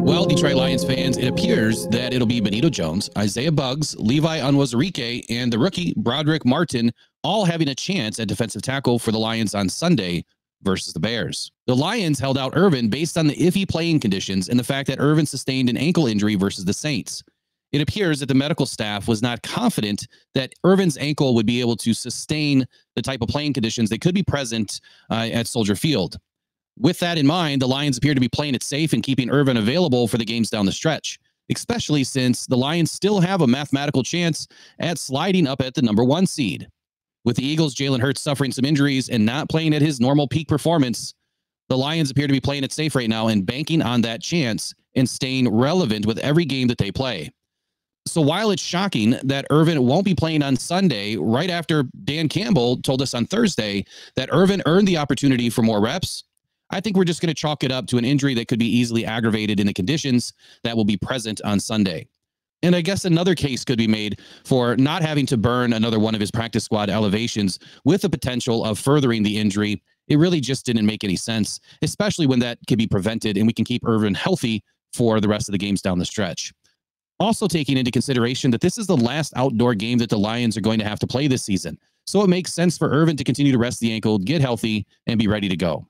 Well, Detroit Lions fans, it appears that it'll be Benito Jones, Isaiah Buggs, Levi Onwuzurike, and the rookie Broderick Martin all having a chance at defensive tackle for the Lions on Sunday versus the Bears. The Lions held out Irvin based on the iffy playing conditions and the fact that Irvin sustained an ankle injury versus the Saints. It appears that the medical staff was not confident that Irvin's ankle would be able to sustain the type of playing conditions that could be present at Soldier Field. With that in mind, the Lions appear to be playing it safe and keeping Irvin available for the games down the stretch, especially since the Lions still have a mathematical chance at sliding up at the #1 seed. With the Eagles' Jalen Hurts suffering some injuries and not playing at his normal peak performance, the Lions appear to be playing it safe right now and banking on that chance and staying relevant with every game that they play. So while it's shocking that Irvin won't be playing on Sunday, right after Dan Campbell told us on Thursday that Irvin earned the opportunity for more reps, I think we're just going to chalk it up to an injury that could be easily aggravated in the conditions that will be present on Sunday. And I guess another case could be made for not having to burn another one of his practice squad elevations with the potential of furthering the injury. It really just didn't make any sense, especially when that could be prevented and we can keep Irvin healthy for the rest of the games down the stretch. Also taking into consideration that this is the last outdoor game that the Lions are going to have to play this season. So it makes sense for Irvin to continue to rest the ankle, get healthy, and be ready to go.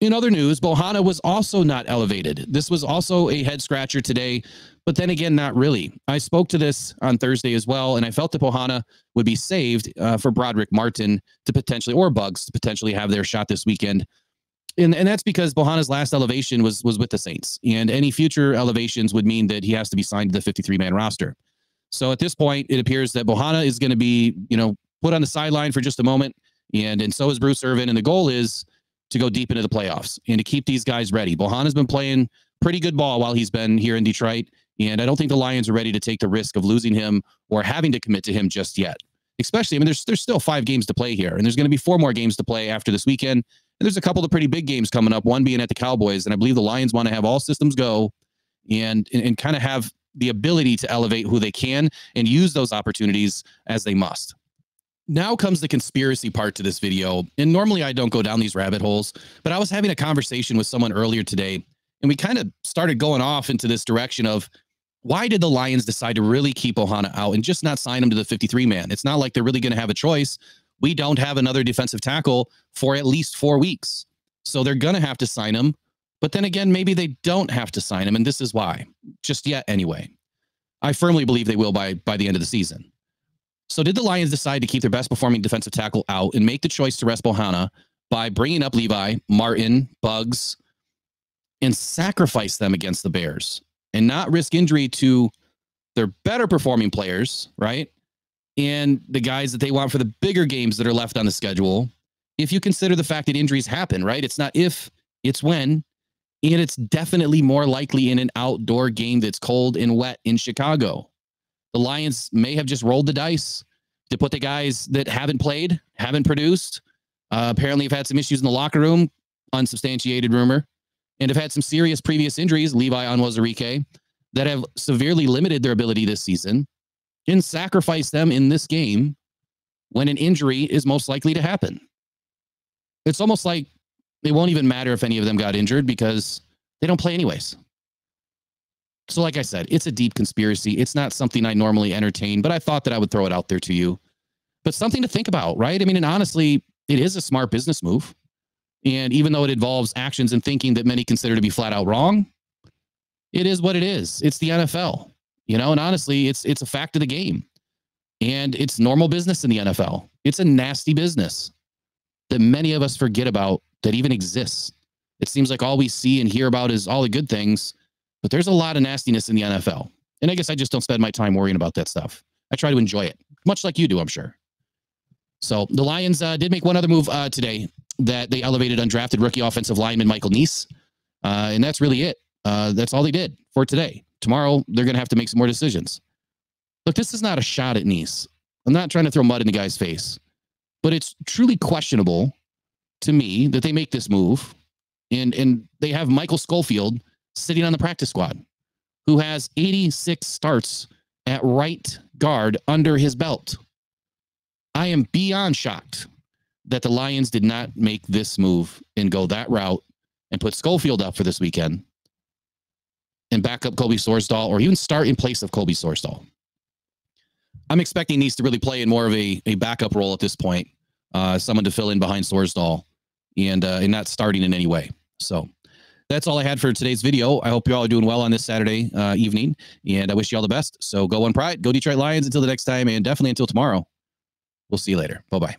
In other news, Bohanna was also not elevated. This was also a head scratcher today, but then again, not really. I spoke to this on Thursday as well, and I felt that Bohanna would be saved for Broderick Martin to potentially, or Buggs to potentially have their shot this weekend. And that's because Bohanna's last elevation was with the Saints, and any future elevations would mean that he has to be signed to the 53-man roster. So at this point, it appears that Bohanna is going to be, put on the sideline for just a moment, and so is Bruce Irvin, and the goal is to go deep into the playoffs and to keep these guys ready. Bohanna's been playing pretty good ball while he's been here in Detroit, and I don't think the Lions are ready to take the risk of losing him or having to commit to him just yet. Especially, there's still 5 games to play here, and there's going to be 4 more games to play after this weekend. And there's a couple of pretty big games coming up, one being at the Cowboys, and I believe the Lions want to have all systems go and kind of have the ability to elevate who they can and use those opportunities as they must. Now comes the conspiracy part to this video. And normally I don't go down these rabbit holes, but I was having a conversation with someone earlier today, and we kind of started going off into this direction of why did the Lions decide to really keep Bohanna out and just not sign him to the 53-man? It's not like they're really going to have a choice. We don't have another defensive tackle for at least 4 weeks. So they're going to have to sign him. But then again, maybe they don't have to sign him. And this is why. Just yet anyway. I firmly believe they will by the end of the season. So did the Lions decide to keep their best performing defensive tackle out and make the choice to rest Bohanna by bringing up Levi, Martin, Buggs, and sacrifice them against the Bears and not risk injury to their better performing players, right? And the guys that they want for the bigger games that are left on the schedule, if you consider the fact that injuries happen, right? It's not if, it's when, and it's definitely more likely in an outdoor game that's cold and wet in Chicago. The Lions may have just rolled the dice to put the guys that haven't played, haven't produced, apparently have had some issues in the locker room, unsubstantiated rumor, and have had some serious previous injuries, Levi Onwuzurike, that have severely limited their ability this season, and sacrifice them in this game when an injury is most likely to happen. It's almost like it won't even matter if any of them got injured because they don't play anyways. So like I said, it's a deep conspiracy. It's not something I normally entertain, but I thought that I would throw it out there to you. But something to think about, right? And honestly, it is a smart business move. And even though it involves actions and thinking that many consider to be flat out wrong, it is what it is. It's the NFL, and honestly, it's a fact of the game. And it's normal business in the NFL. It's a nasty business that many of us forget about that even exists. It seems like all we see and hear about is all the good things. But there's a lot of nastiness in the NFL. And I guess I just don't spend my time worrying about that stuff. I try to enjoy it, much like you do, I'm sure. So the Lions did make one other move today that they elevated undrafted rookie offensive lineman Michael Neese. And that's really it. That's all they did for today. Tomorrow, they're going to have to make some more decisions. Look, this is not a shot at Neese. I'm not trying to throw mud in the guy's face. But it's truly questionable to me that they make this move. And they have Michael Schofield sitting on the practice squad, who has 86 starts at right guard under his belt. I am beyond shocked that the Lions did not make this move and go that route and put Schofield up for this weekend and back up Colby Sorsdahl, or even start in place of Colby Sorsdahl. I'm expecting these to really play in more of a backup role at this point, someone to fill in behind Sorsdahl, and not starting in any way. So that's all I had for today's video. I hope you all are doing well on this Saturday evening, and I wish you all the best. So go on Pride, go Detroit Lions until the next time, and definitely until tomorrow. We'll see you later. Bye-bye.